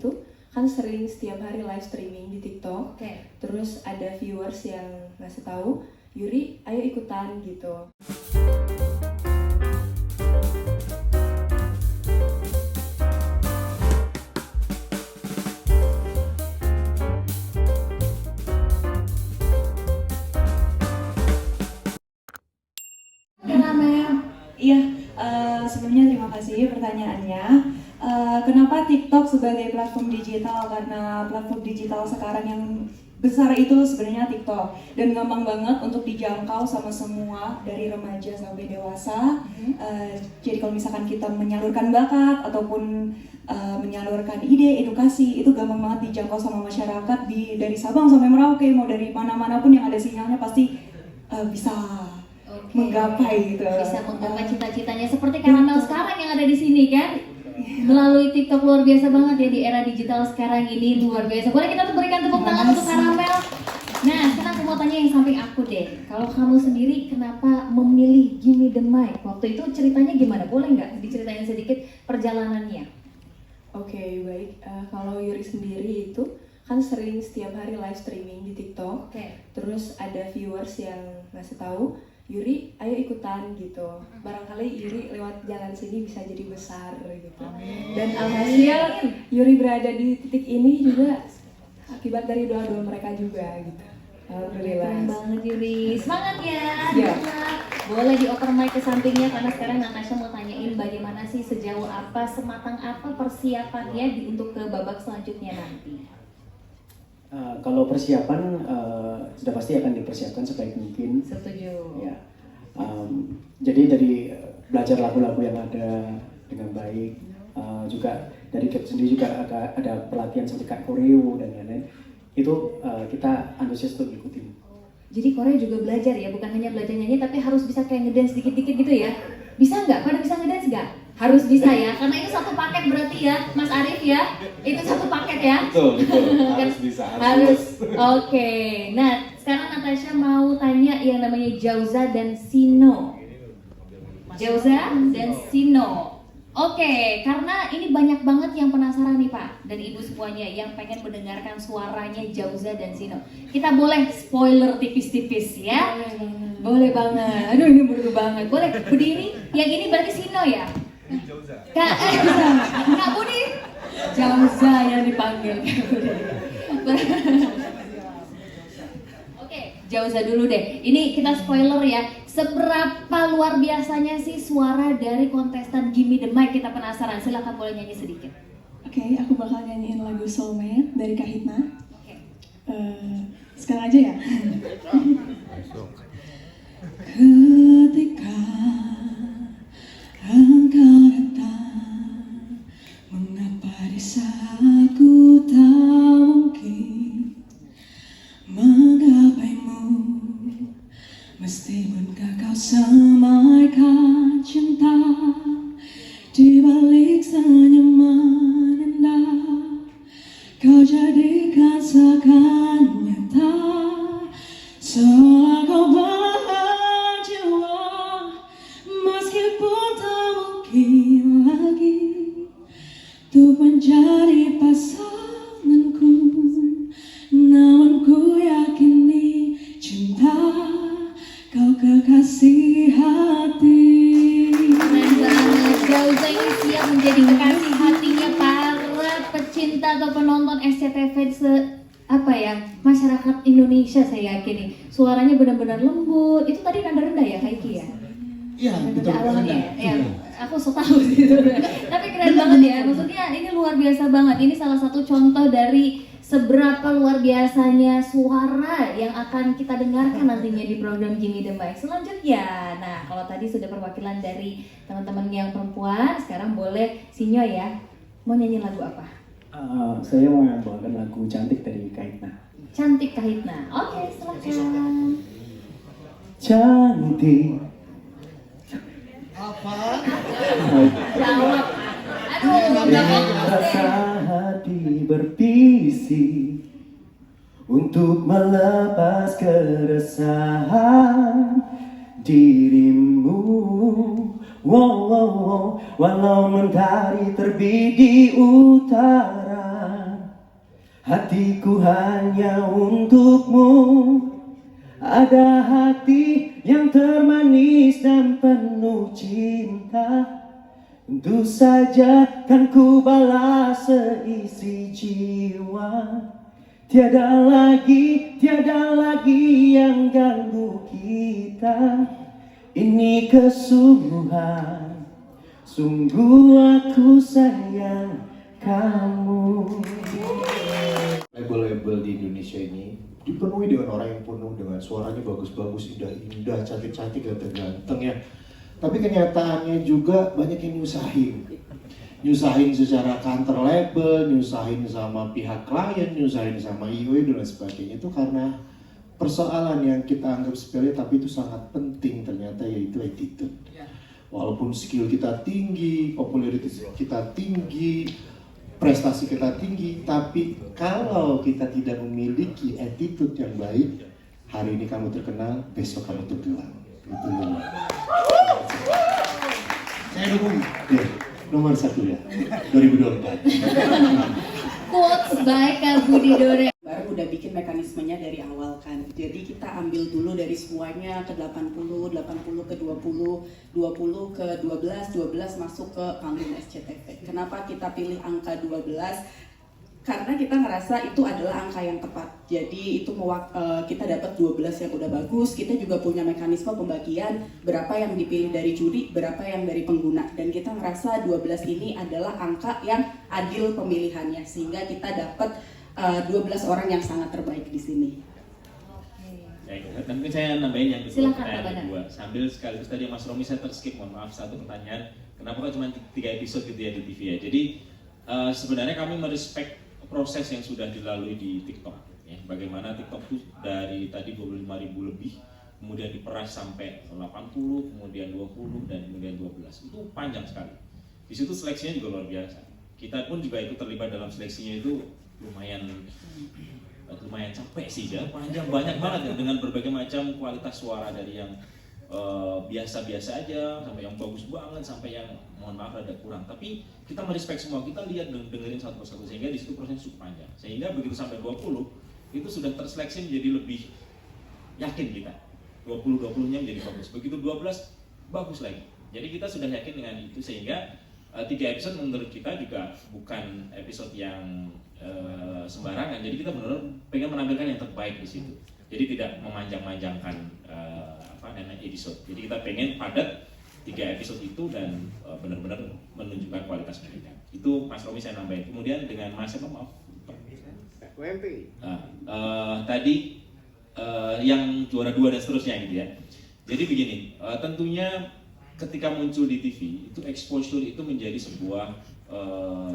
itu kan sering setiap hari live streaming di TikTok. Terus ada viewers yang ngasih tahu, Yuri ayo ikutan gitu. Sebelumnya terima kasih pertanyaannya. Kenapa TikTok sebagai platform digital? Karena platform digital sekarang yang besar itu sebenarnya TikTok dan gampang banget untuk dijangkau sama semua dari remaja sampai dewasa. Jadi kalau misalkan kita menyalurkan bakat ataupun menyalurkan ide, edukasi, itu gampang banget dijangkau sama masyarakat dari Sabang sampai Merauke, mau dari mana-mana pun yang ada sinyalnya pasti bisa menggapai gitu. Bisa menggapai cita-citanya seperti Karamel sekarang yang ada di sini kan. Melalui TikTok luar biasa banget ya di era digital sekarang ini, luar biasa. Boleh kita berikan tepuk tangan untuk Karamel. Nah, sekarang aku mau tanya yang samping aku deh. Kalau kamu sendiri kenapa memilih Gimme the Mic? Waktu itu ceritanya gimana? Boleh nggak diceritain sedikit perjalanannya? Oke, baik. Kalau Yuri sendiri itu kan sering setiap hari live streaming di TikTok. Terus ada viewers yang ngasih tahu, Yuri ayo ikutan gitu. Barangkali Yuri lewat jalan sini bisa jadi besar gitu. Dan alhasil Yuri berada di titik ini juga akibat dari doa-doa mereka juga gitu. Alhamdulillah. Keren banget Yuri. Semangat ya. Ya. Boleh dioper mic ke sampingnya karena sekarang Natasha mau tanyain bagaimana sih sejauh apa, sematang apa persiapannya untuk ke babak selanjutnya nanti. Kalau persiapan sudah pasti akan dipersiapkan sebaik mungkin. Setuju. Ya. Jadi dari belajar lagu-lagu yang ada dengan baik, juga dari kita sendiri juga ada pelatihan seperti kayak koreo dan lain-lain. Itu kita antusias untuk ikutin. Jadi Korea juga belajar ya, bukan hanya belajar nyanyi tapi harus bisa kayak ngedance dikit-dikit gitu ya. Bisa nggak? Pada bisa ngedance nggak? Harus bisa ya, karena itu satu paket berarti ya, Mas Arif ya. Itu satu paket ya. Betul. Harus bisa. Harus. Oke. Nah, sekarang Natasha mau tanya yang namanya Jauza dan Sino. Jauza dan Sino. Oke, karena ini banyak banget yang penasaran nih Pak dan Ibu semuanya yang pengen mendengarkan suaranya Jauza dan Sino. Kita boleh spoiler tipis-tipis ya? Boleh banget. Aduh ini buru banget. Boleh berdiri. Yang ini berarti Sino ya? Kak Budi. Jauza yang dipanggil. Oke, Jauza dulu deh. Ini kita spoiler ya. Seberapa luar biasanya sih suara dari kontestan Gimme the Mic? Kita penasaran. Silakan boleh nyanyi sedikit. Oke, aku bakal nyanyiin lagu Soulmate dari Kak Hitna. Sekarang aja ya. Ketika engkau datang, mengapa di saat ku tak mungkin menggapaimu, meskipun kau semaikan cinta di balik senyuman indah, kau jadikan seakan nyata, seolah kau berjiwa, meskipun tak mungkin lagi untuk menjadi pasanganku, namun ku yakini cinta kau kekasih hati. Keren banget. Jauza ini siap menjadi kekasih hatinya para pecinta atau penonton SCTV masyarakat Indonesia. Saya yakin nih suaranya benar-benar lembut. Itu tadi nada rendah ya Kak Iki ya? Iya, betul. Ya, aku so tahu gitu. Tapi keren banget ya. Maksudnya ini luar biasa banget. Ini salah satu contoh dari seberapa luar biasanya suara yang akan kita dengarkan nantinya di program Gimme the Mic selanjutnya. Nah, kalau tadi sudah perwakilan dari teman-teman yang perempuan, sekarang boleh Sinyo ya. Mau nyanyi lagu apa? Saya mau membawakan lagu Cantik dari Kak Hitna. Cantik Kak Hitna. Oke, silakan. Cantik. Apa? Jawab. Aduh, Rasa hati berbisik untuk melepas keresahan dirimu. Wow, wow, wow. Walau mentari terbit di utara, hatiku hanya untukmu. Ada hati yang termanis dan penuh cinta, tentu saja kan ku balas seisi jiwa. Tiada lagi yang ganggu kita. Ini kesungguhan, sungguh aku sayang kamu. Label-label di Indonesia ini dipenuhi dengan orang yang penuh dengan suaranya bagus-bagus, indah-indah, cantik-cantik, ganteng-ganteng ya. Tapi kenyataannya juga banyak yang nyusahin secara kantor label, nyusahin sama pihak klien, nyusahin sama IO dan lain sebagainya. Itu karena persoalan yang kita anggap sepele tapi itu sangat penting ternyata, yaitu attitude. Walaupun skill kita tinggi, popularitas kita tinggi, prestasi kita tinggi, tapi kalau kita tidak memiliki attitude yang baik, hari ini kamu terkenal, besok kamu tenggelam. Itu loh. Saya dukung. Ya, nomor 1 ya, 2024. Quotes by Kak Budi Dore. Baru udah bikin mekanismenya dari awal kan. Jadi kita ambil dulu dari semuanya ke 80, 80 ke 20, 20 ke 12, 12 masuk ke panggung SCTV. Kenapa kita pilih angka 12? Karena kita ngerasa itu adalah angka yang tepat. Jadi itu kita dapat 12 yang udah bagus. Kita juga punya mekanisme pembagian berapa yang dipilih dari juri, berapa yang dari pengguna. Dan kita ngerasa 12 ini adalah angka yang adil pemilihannya, sehingga kita dapat 12 orang yang sangat terbaik di sini. Baik, dan mungkin saya nambahin yang kedua, Silakan, pertanyaan Pak kedua. Sambil sekaligus tadi Mas Romi saya terskip, mohon maaf, satu pertanyaan. Kenapa kok cuma 3 episode gitu ya di TV ya? Jadi sebenarnya kami merespek proses yang sudah dilalui di TikTok. Ya, bagaimana TikTok itu dari tadi 25.000 lebih, kemudian diperas sampai 80, kemudian 20, dan kemudian 12. Itu panjang sekali. Di situ seleksinya juga luar biasa. Kita pun juga ikut terlibat dalam seleksinya, itu lumayan capek sih ya, panjang, banyak banget ya, dengan berbagai macam kualitas suara, dari yang biasa-biasa aja sampai yang bagus banget, sampai yang mohon maaf ada kurang. Tapi kita merespek semua, kita lihat dan dengerin satu persatu, sehingga di situ prosesnya cukup panjang. Sehingga begitu sampai 20 itu sudah terseleksi menjadi lebih yakin kita. 20-20-nya menjadi bagus. Begitu 12 bagus lagi. Jadi kita sudah yakin dengan itu, sehingga 3 episode menurut kita juga bukan episode yang sembarangan. Jadi kita benar-benar pengen menampilkan yang terbaik di situ. Jadi tidak memanjang-manjangkan episode. Jadi kita pengen padat 3 episode itu dan benar-benar menunjukkan kualitas mereka. Itu Mas Romi saya nambahin. Kemudian dengan Mas siapa, maaf. Tadi yang juara 2 dan seterusnya gitu ya. Jadi begini, tentunya ketika muncul di TV itu exposure itu menjadi sebuah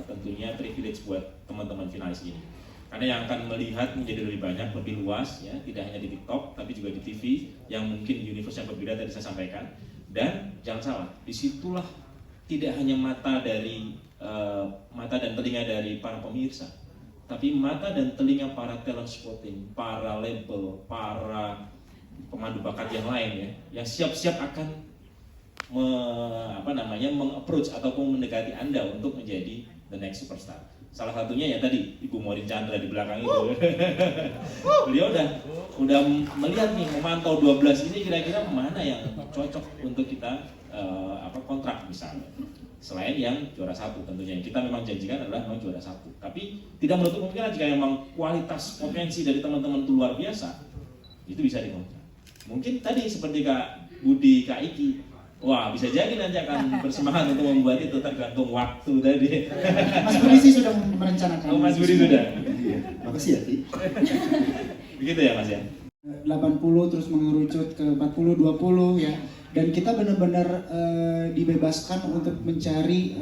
tentunya privilege buat teman-teman finalis ini. Karena yang akan melihat menjadi lebih banyak, lebih luas ya, tidak hanya di TikTok tapi juga di TV yang mungkin universe yang berbeda tadi saya sampaikan. Dan jangan salah, disitulah tidak hanya mata dan telinga dari para pemirsa, tapi mata dan telinga para talent spotting, para label, para pemandu bakat yang lain ya, yang siap-siap akan meng-approach ataupun mendekati Anda untuk menjadi the next superstar. Salah satunya ya tadi Ibu Morin Chandra di belakang itu. Beliau udah melihat nih, memantau 12 ini kira-kira mana yang cocok untuk kita kontrak misalnya. Selain yang juara 1 tentunya, yang kita memang janjikan adalah memang juara 1. Tapi tidak menutup kemungkinan jika memang kualitas potensi dari teman-teman itu luar biasa, itu bisa dikontrak. Mungkin tadi seperti Kak Budi, Kak Iki, wah bisa jadi nanti akan bersemangat untuk membuat itu, tergantung waktu tadi. Mas Budi sih sudah merencanakan. Oh, Mas Budi sudah. Makasih ya, Ti. Begitu ya Mas ya. 80 terus mengerucut ke 40-20 ya. Dan kita benar-benar dibebaskan untuk mencari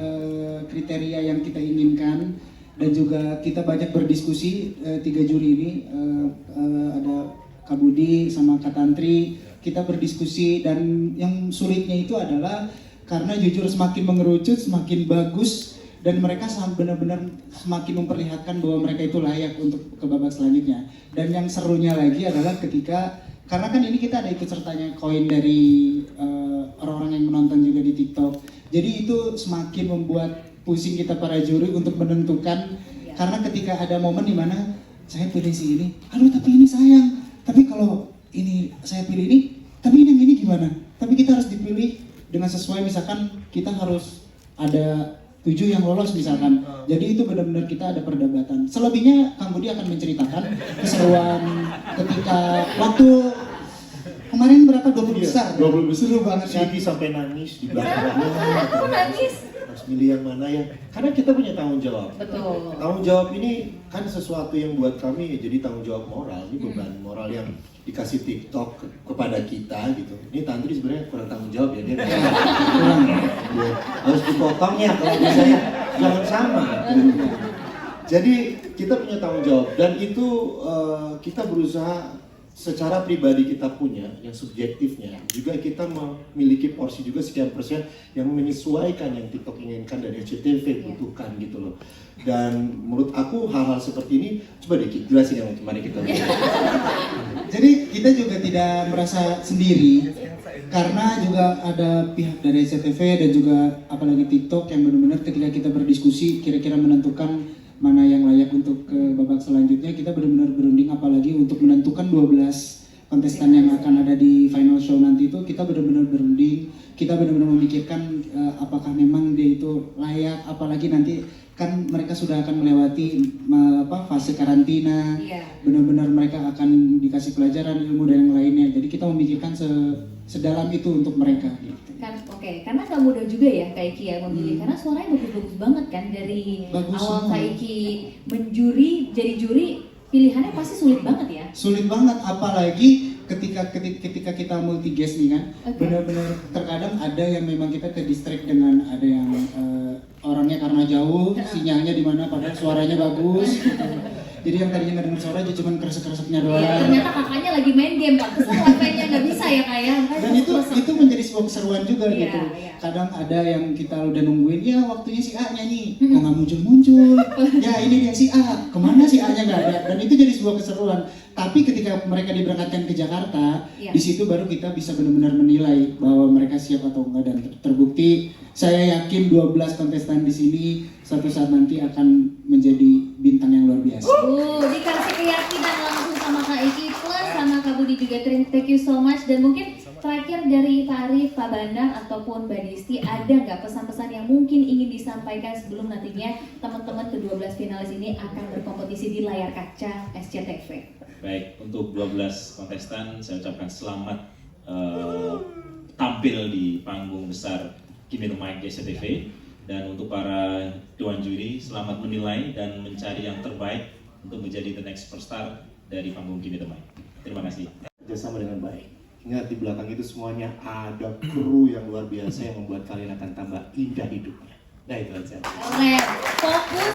kriteria yang kita inginkan, dan juga kita banyak berdiskusi 3 juri ini, ada Kak Budi sama Kak Tantri. Kita berdiskusi, dan yang sulitnya itu adalah karena jujur semakin mengerucut semakin bagus, dan mereka benar-benar semakin memperlihatkan bahwa mereka itu layak untuk ke babak selanjutnya. Dan yang serunya lagi adalah ketika, karena kan ini kita ada ikut sertanya koin dari orang-orang yang menonton juga di TikTok. Jadi itu semakin membuat pusing kita para juri untuk menentukan Karena ketika ada momen di mana saya pilih si ini, aduh tapi ini sayang. Tapi kalau ini saya pilih ini, tapi ini yang ini gimana? Tapi kita harus dipilih dengan sesuai, misalkan kita harus ada 7 yang lolos misalkan. Jadi itu benar-benar kita ada perdebatan. Selebihnya Kang Budi akan menceritakan keseruan ketika waktu kemarin berapa 20 besar. 20 besar. Seru banget kan? Sigi sampai nangis di belakang. Aku nangis. Harus milih yang mana ya? Karena kita punya tanggung jawab. Betul. Tanggung jawab ini kan sesuatu yang buat kami jadi tanggung jawab moral. Ini beban moral yang dikasih TikTok kepada kita gitu. Ini Tantri sebenarnya kurang tanggung jawab ya, dia dia harus dipotong ya kalau misalnya jangan sama. Jadi kita punya tanggung jawab dan itu kita berusaha secara pribadi kita punya yang subjektifnya juga kita memiliki porsi juga sekian persen yang menyesuaikan yang TikTok inginkan dan SCTV butuhkan gitu loh. Dan menurut aku hal-hal seperti ini coba deh jelasin yang kemarin kita lihat. Jadi kita juga tidak merasa sendiri karena juga ada pihak dari SCTV dan juga apalagi TikTok yang benar-benar ketika kita berdiskusi kira-kira menentukan mana yang layak untuk ke babak selanjutnya, kita benar-benar berunding, apalagi untuk menentukan 12 kontestan yang akan ada di final show nanti itu kita benar-benar berunding, kita benar-benar memikirkan apakah memang dia itu layak, apalagi nanti kan mereka sudah akan melewati fase karantina, benar-benar mereka akan dikasih pelajaran ilmu dan yang lainnya, jadi kita memikirkan sedalam itu untuk mereka gitu. Kan karena gak mudah juga ya Kak Iki ya memilih, karena suaranya bagus-bagus banget kan dari Bagus awal semua. Kak Iki menjuri jadi juri, pilihannya pasti sulit banget ya. Sulit banget, apalagi ketika kita multi guest nih kan, benar-benar terkadang ada yang memang kita terdistract dengan ada yang orangnya karena jauh, sinyalnya di mana padahal suaranya bagus. Jadi yang tadinya nggak dengar suara aja cuman keresek-kereseknya doang. Ternyata kakaknya lagi main game Pak, terus wifi-nya nggak bisa ya Kak ya. Dan itu menjadi sebuah keseruan juga Iya, gitu. iya. Kadang ada yang kita udah nungguin, ya waktunya si A nyanyi, kok nggak muncul-muncul. Ya ini dia si A, kemana si A-nya nggak ada. Dan itu jadi sebuah keseruan. Tapi ketika mereka diberangkatkan ke Jakarta, di situ baru kita bisa benar-benar menilai bahwa mereka siap atau enggak, dan terbukti. Saya yakin 12 kontestan di sini suatu saat nanti akan menjadi bintang yang luar biasa. Dikasih keyakinan langsung sama Kak Iki plus sama Kak Budi juga. Thank you so much. Dan mungkin terakhir dari Pak Arif, Pak Bandang ataupun Mbak Disti, ada nggak pesan-pesan yang mungkin ingin disampaikan sebelum nantinya teman-teman ke-12 finalis ini akan berkompetisi di layar kaca SCTV? Baik, untuk 12 kontestan saya ucapkan selamat tampil di panggung besar Give Me The Mic SCTV. Dan untuk para dewan juri, selamat menilai dan mencari yang terbaik untuk menjadi the next superstar dari panggung Give Me The Mic. Terima kasih. Kerjasama dengan baik. Ingat di belakang itu semuanya ada kru yang luar biasa yang membuat kalian akan tambah indah hidupnya. Nah itu aja. Keren. Fokus